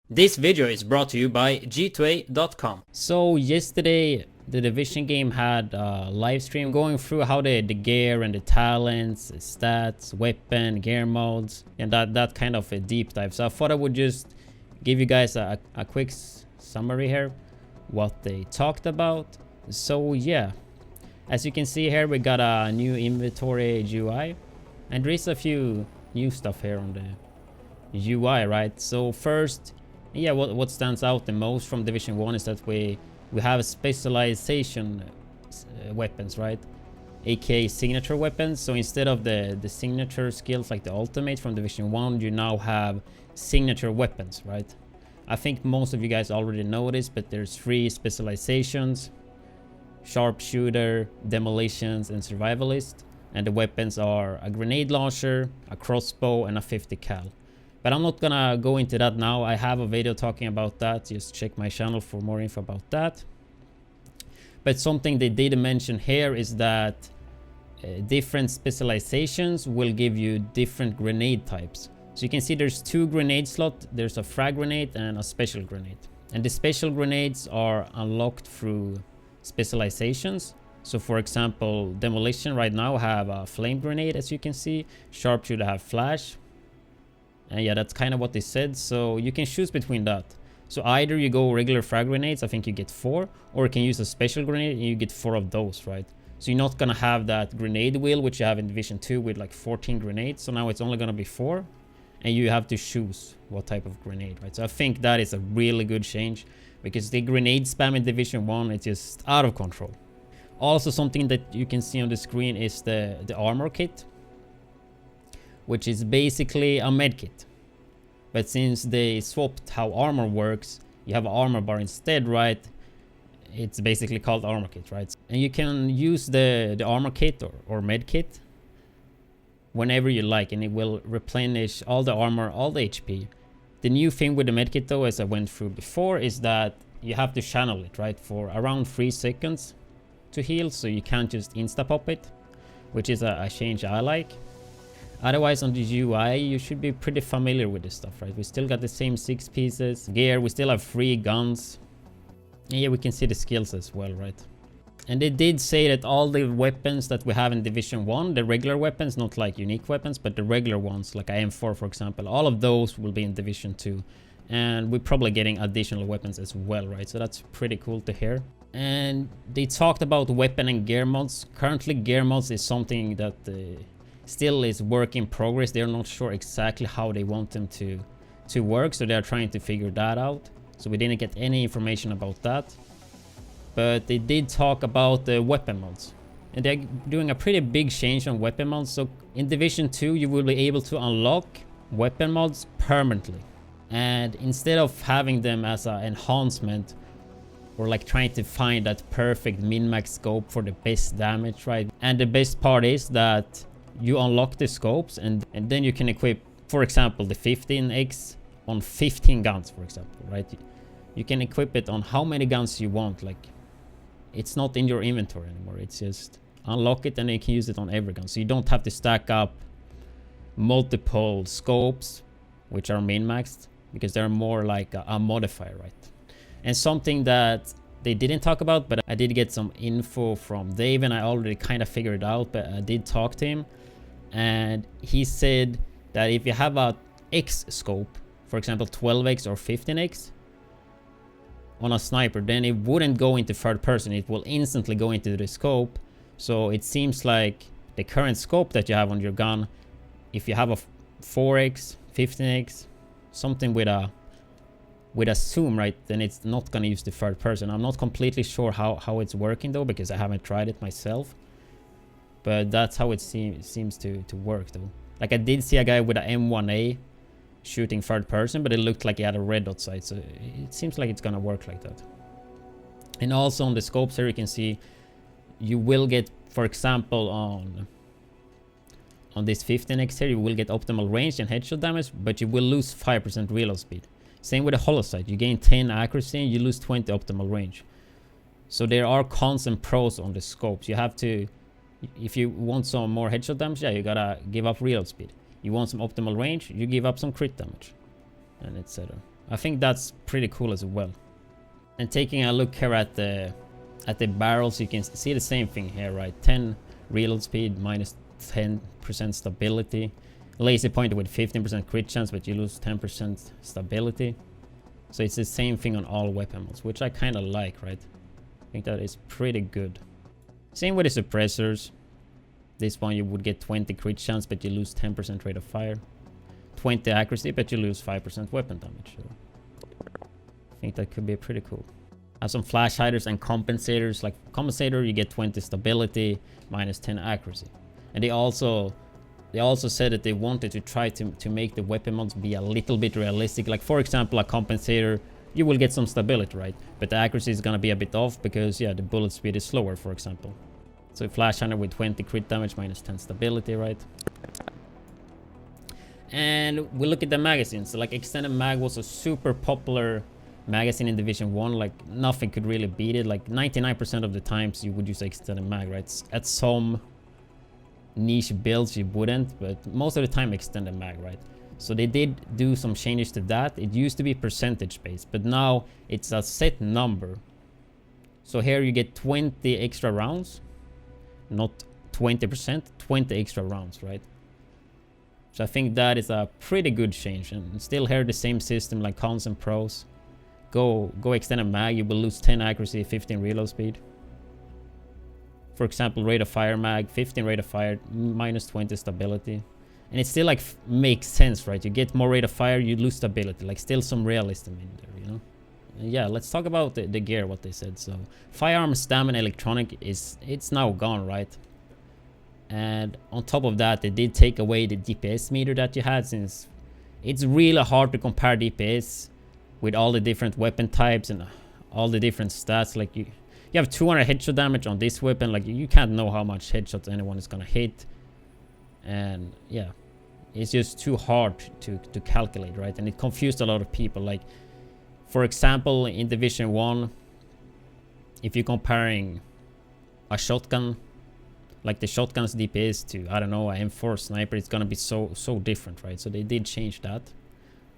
This video is brought to you by g2a.com. So yesterday the Division game had a live stream going through how the gear and the talents, stats, weapon, gear modes, and that kind of a deep dive. So I thought I would just give you guys a quick summary here, what they talked about. So yeah, as you can see here, we got a new inventory UI, and there is a few new stuff here on the UI, right? So first, yeah, what stands out the most from Division 1 is that we have specialization weapons, right? aka signature weapons. So instead of the signature skills like the ultimate from Division 1, you now have signature weapons, right? I think most of you guys already know this, but there's 3 specializations: sharpshooter, demolitions, and survivalist. And the weapons are a grenade launcher, a crossbow, and a 50 cal. But I'm not gonna go into that now. I have a video talking about that. Just check my channel for more info about that. But something they did mention here is that different specializations will give you different grenade types. So you can see there's 2 grenade slots. There's a frag grenade and a special grenade. And the special grenades are unlocked through specializations. So for example, demolition right now have a flame grenade, as you can see. Sharpshooter have flash. And yeah, that's kind of what they said. So you can choose between that. So either you go regular frag grenades, I think you get 4, or you can use a special grenade and you get 4 of those, right? So you're not gonna have that grenade wheel which you have in Division 2 with like 14 grenades. So now it's only gonna be 4, and you have to choose what type of grenade, right? So I think that is a really good change, because the grenade spam in Division 1 is just out of control. Also, something that you can see on the screen is the armor kit, which is basically a med kit. But since they swapped how armor works, you have an armor bar instead, right? It's basically called armor kit, right? And you can use the armor kit or med kit whenever you like, and it will replenish all the armor, all the HP. The new thing with the med kit though, as I went through before, is that you have to channel it, right? For around 3 seconds to heal, so you can't just insta-pop it, which is a change I like. Otherwise, on the UI, you should be pretty familiar with this stuff, right? We still got the same 6 pieces. Gear, we still have 3 guns. And yeah, we can see the skills as well, right? And they did say that all the weapons that we have in Division 1, the regular weapons, not like unique weapons, but the regular ones, like a M4 for example, all of those will be in Division 2. And we're probably getting additional weapons as well, right? So that's pretty cool to hear. And they talked about weapon and gear mods. Currently, gear mods is something that still is work in progress. They're not sure exactly how they want them to work, so they're trying to figure that out. So we didn't get any information about that, but they did talk about the weapon mods, and they're doing a pretty big change on weapon mods. So in Division 2 you will be able to unlock weapon mods permanently, and instead of having them as an enhancement or like trying to find that perfect min-max scope for the best damage, right? And the best part is that you unlock the scopes, and then you can equip, for example, the 15x on 15 guns, for example, right? You can equip it on how many guns you want. Like, it's not in your inventory anymore. It's just unlock it and you can use it on every gun. So you don't have to stack up multiple scopes, which are min-maxed, because they're more like a modifier, right? And something that they didn't talk about, but I did get some info from Dave, and I already kind of figured it out, but I did talk to him. And he said that if you have a X scope, for example 12x or 15x on a sniper, then it wouldn't go into third person. It will instantly go into the scope. So it seems like the current scope that you have on your gun, if you have a 4x, 15x, something with a zoom, right, then it's not going to use the third person. I'm not completely sure how it's working though, because I haven't tried it myself. But that's how it seems to work though. Like, I did see a guy with a M1A shooting third person, but it looked like he had a red dot sight. So it seems like it's gonna work like that. And also on the scopes here, you can see you will get, for example, on this 15x here, you will get optimal range and headshot damage, but you will lose 5% reload speed. Same with the hollow sight. You gain 10 accuracy and you lose 20 optimal range. So there are cons and pros on the scopes. You have to, if you want some more headshot damage, yeah, you gotta give up reload speed. You want some optimal range, you give up some crit damage, and etc. I think that's pretty cool as well. And taking a look here at the barrels, you can see the same thing here, right? 10 reload speed, minus 10% stability. Laser pointer with 15% crit chance, but you lose 10% stability. So it's the same thing on all weapon modes, which I kind of like, right? I think that is pretty good. Same with the suppressors. This one you would get 20 crit chance, but you lose 10% rate of fire. 20 accuracy, but you lose 5% weapon damage. So I think that could be pretty cool. Have some flash hiders and compensators. Like compensator, you get 20 stability, minus 10 accuracy. And they also said that they wanted to try to make the weapon mods be a little bit realistic. Like for example, a compensator, you will get some stability, right? But the accuracy is gonna be a bit off because yeah, the bullet speed is slower, for example. So flash hunter with 20 crit damage, minus 10 stability, right? And we look at the magazines. So like extended mag was a super popular magazine in Division 1. Like nothing could really beat it. Like 99% of the times you would use extended mag, right? At some niche builds you wouldn't, but most of the time extended mag, right? So they did do some changes to that. It used to be percentage based, but now it's a set number. So here you get 20 extra rounds, not 20%, 20 extra rounds, right? So I think that is a pretty good change. And still here the same system like cons and pros. Go extended mag, you will lose 10 accuracy, 15 reload speed. For example, rate of fire mag, 15 rate of fire, minus 20 stability. And it still like makes sense, right? You get more rate of fire, you lose stability. Like still some realism in there, you know? And yeah, let's talk about the gear, what they said. So firearm, stamina, electronic it's now gone, right? And on top of that, they did take away the DPS meter that you had, since it's really hard to compare DPS with all the different weapon types and all the different stats. Like you have 200 headshot damage on this weapon. Like you can't know how much headshots anyone is gonna hit. And yeah, it's just too hard to calculate, right? And it confused a lot of people. Like for example, in Division 1, if you're comparing a shotgun, like the shotgun's DPS to, I don't know, a M4 sniper, it's gonna be so different, right? So they did change that,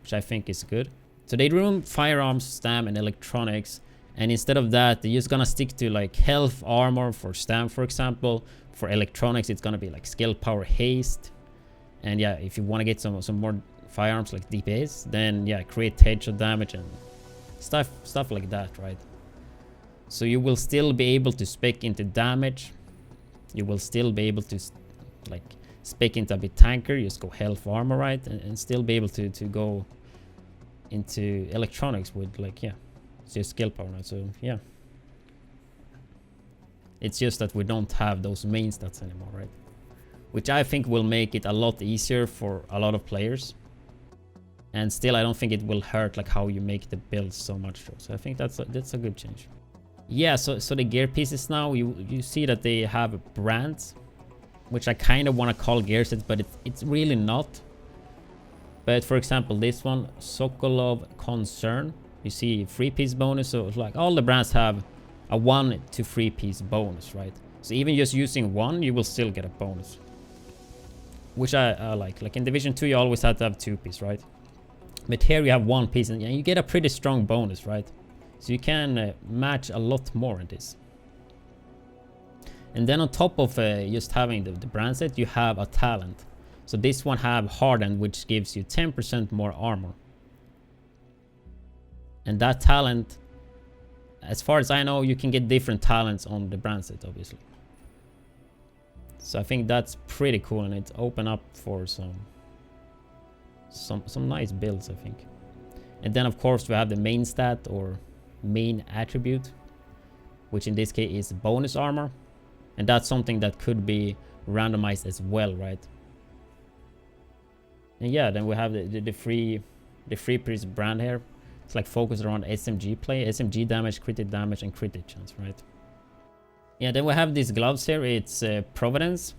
which I think is good. So they removed firearms, stam, and electronics, and instead of that, they're just gonna stick to like health, armor for stam, for example. For electronics, it's gonna be like skill, power, haste, and yeah, if you want to get some more firearms like DPS, then yeah, create headshot damage and stuff like that, right? So you will still be able to spec into damage. You will still be able to like spec into a bit tanker, just go health, armor, right? And still be able to go into electronics with like, yeah, it's just skill power now. So yeah, it's just that we don't have those main stats anymore, right? Which I think will make it a lot easier for a lot of players. And still, I don't think it will hurt like how you make the build so much. So I think that's a good change. Yeah, so the gear pieces now, you see that they have brands, which I kind of want to call gear sets, but it's really not. But for example, this one, Sokolov Concern, you see 3-piece bonus. So it's like all the brands have a 1 to 3-piece bonus, right? So even just using one, you will still get a bonus, which I like. Like in Division 2, you always have to have 2-piece, right? But here you have 1 piece, and you get a pretty strong bonus, right? So you can match a lot more in this. And then on top of just having the brand set, you have a talent. So this one have Hardened, which gives you 10% more armor. And that talent, as far as I know, you can get different talents on the brand set, obviously. So I think that's pretty cool, and it's open up for some nice builds, I think. And then of course we have the main stat or main attribute, which in this case is bonus armor, and that's something that could be randomized as well, right? And yeah, then we have the free piece brand here. It's like focused around SMG play, SMG damage, crit damage, and crit chance, right? Yeah, then we have these gloves here. It's Providence.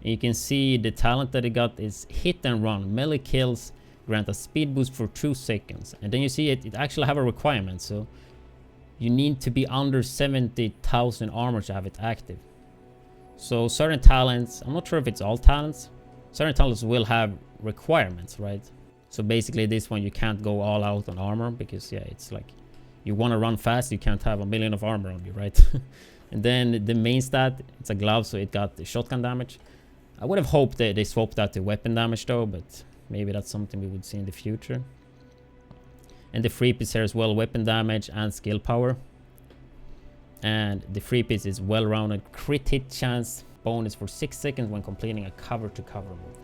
And you can see the talent that it got is hit and run. Melee kills grant a speed boost for 2 seconds. And then you see it actually have a requirement. So you need to be under 70,000 armor to have it active. So certain talents, I'm not sure if it's all talents, certain talents will have requirements, right? So basically this one you can't go all out on armor, because yeah, it's like you want to run fast, you can't have 1,000,000 of armor on you, right? And then the main stat, it's a glove, so it got the shotgun damage. I would have hoped that they swapped that to weapon damage though, but maybe that's something we would see in the future. And the free piece here as well, weapon damage and skill power. And the free piece is well-rounded crit hit chance bonus for 6 seconds when completing a cover-to-cover move.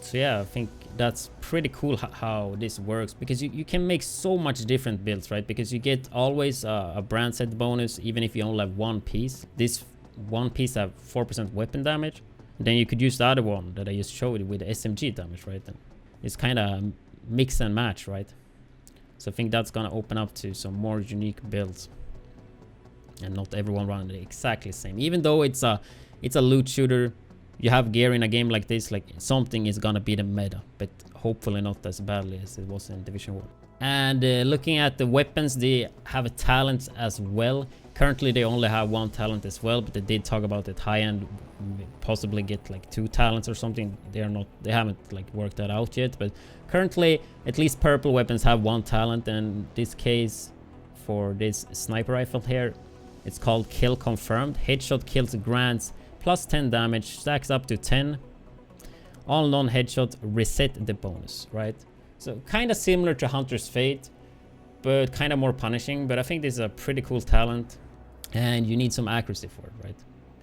So yeah, I think that's pretty cool how this works, because you can make so much different builds, right? Because you get always a brand set bonus even if you only have one piece. This one piece have 4% weapon damage. Then you could use the other one that I just showed you with the SMG damage, right? And it's kind of mix and match, right? So I think that's gonna open up to some more unique builds, and not everyone running exactly the same. Even though it's a loot shooter, you have gear in a game like this, like something is gonna be the meta, but hopefully not as badly as it was in Division 1. And looking at the weapons, they have a talent as well. Currently they only have one talent as well, but they did talk about it high end, possibly get like 2 talents or something. They haven't like worked that out yet, but currently at least purple weapons have 1 talent. And this case for this sniper rifle here, it's called Kill Confirmed. Headshot kills grants plus 10 damage, stacks up to 10. All non-headshot reset the bonus, right? So kind of similar to Hunter's Fate, but kind of more punishing. But I think this is a pretty cool talent, and you need some accuracy for it, right?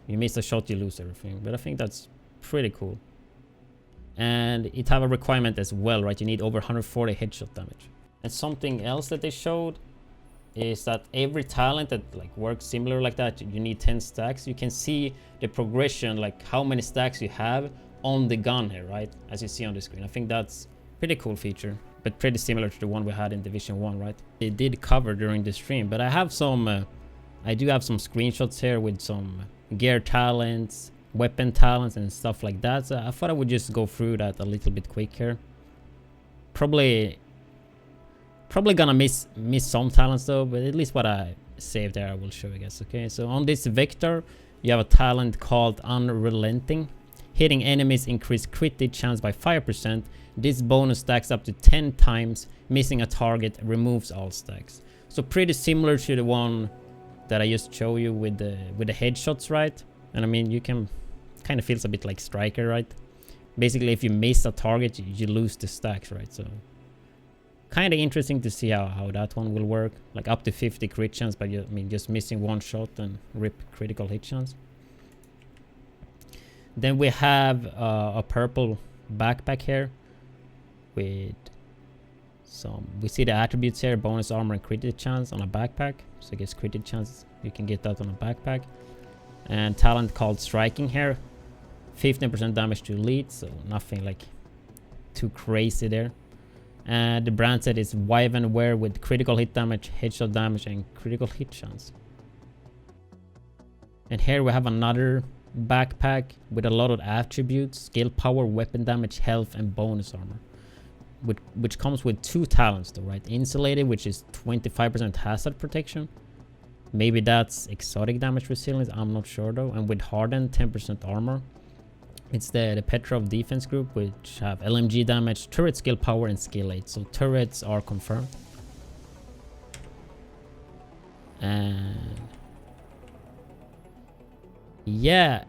You miss a shot, you lose everything. But I think that's pretty cool. And it have a requirement as well, right? You need over 140 headshot damage. And something else that they showed is that every talent that like works similar like that, you need 10 stacks. You can see the progression, like how many stacks you have on the gun here, right? As you see on the screen. I think that's pretty cool feature, but pretty similar to the one we had in Division 1, right? They did cover during the stream, but I have some I do have some screenshots here with some gear talents, weapon talents and stuff like that. So I thought I would just go through that a little bit quick here. Probably gonna miss some talents though, but at least what I saved there I will show you guys. Okay, so on this vector you have a talent called Unrelenting. Hitting enemies increase crit hit chance by 5%. This bonus stacks up to 10 times. Missing a target removes all stacks. So pretty similar to the one that I just showed you with the headshots, right? And I mean, you can kind of feels a bit like Striker, right? Basically, if you miss a target, you lose the stacks, right? So kind of interesting to see how that one will work. Like up to 50 crit chance, but I mean, just missing one shot and rip critical hit chance. Then we have a purple backpack here with some, we see the attributes here, bonus armor and crit hit chance on a backpack. So I guess crit hit chance, you can get that on a backpack. And talent called Striking here, 15% damage to elite, so nothing like too crazy there. And the brand set is Wyvern Wear with critical hit damage, headshot damage and critical hit chance. And here we have another backpack with a lot of attributes, skill power, weapon damage, health and bonus armor, which comes with 2 talents though, right? Insulated, which is 25% hazard protection, maybe that's exotic damage resilience, I'm not sure though. And with hardened, 10% armor. It's the Petrov defense group, which have LMG damage, turret skill power and skill 8, so turrets are confirmed. And yeah,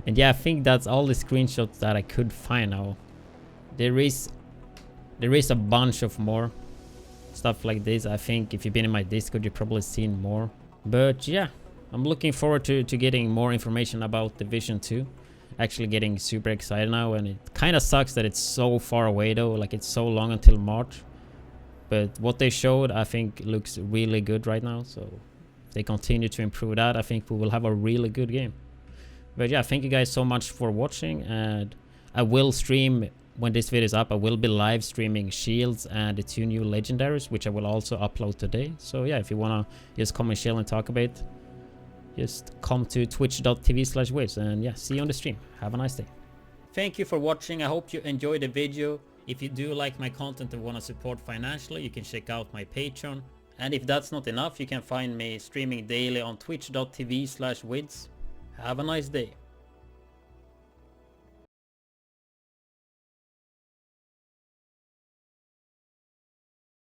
and yeah, I think that's all the screenshots that I could find now. There is a bunch of more stuff like this. I think if you've been in my Discord, you've probably seen more. But yeah, I'm looking forward to getting more information about Division 2. Actually getting super excited now, and it kind of sucks that it's so far away though, like it's so long until March. But what they showed, I think looks really good right now. So if they continue to improve that, I think we will have a really good game. But yeah, thank you guys so much for watching, and I will stream when this video is up. I will be live streaming Shields and the 2 new legendaries, which I will also upload today. So yeah, if you wanna just come and chill and talk about, just come to twitch.tv/widdz, and yeah, see you on the stream. Have a nice day. Thank you for watching. I hope you enjoyed the video. If you do like my content and want to support financially, you can check out my Patreon. And if that's not enough, you can find me streaming daily on twitch.tv/widdz. Have a nice day.